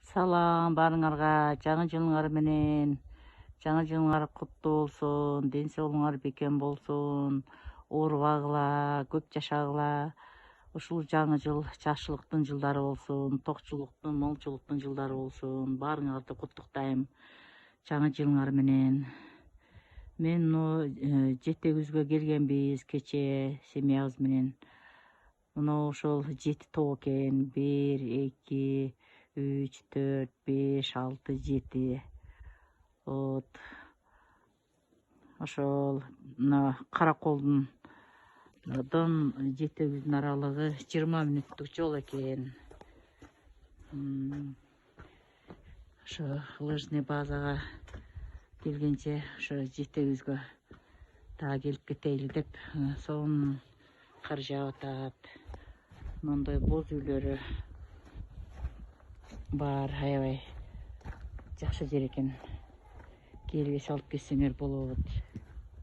Салам баарыңарга, жаңы жылыңар менен. Жаңы жылыңар куттуу болсун, ден соолугуңар бекем болсун, оорубагыла, көп жашагыла. Ушул жаңы жыл жакшылыктын жылдары болсун, токчулуктун, молчулуктун жылдары болсун. Баарыңарды куттуктайм жаңы жылыңар менен. Мен жетегибизге келгенбиз кече семьябыз менен. Ошол 7 тоо экен. 1, 2, 3, 4, 5, 6, 7. Вот. Ошол мына Караколдун жетегибиздин аралыгы 20 мүнөттүк жол экен. Ошо лыжный базага келгенче ошо жетегибизге дагы келип кетейли деп сонун кар жаап атат. Мындай боз үйлөрү бар, аябай жакшы жер экен. Келбесе алып кетсеңер болот.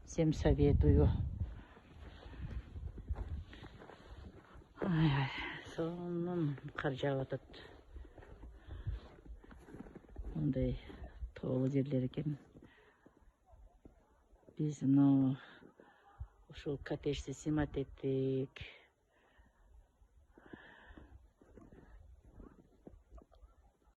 Всем советую. Сонун кар жаап атат. Мындай тоолуу жерлер экен. Биз ушул коттеджди сымат эттик.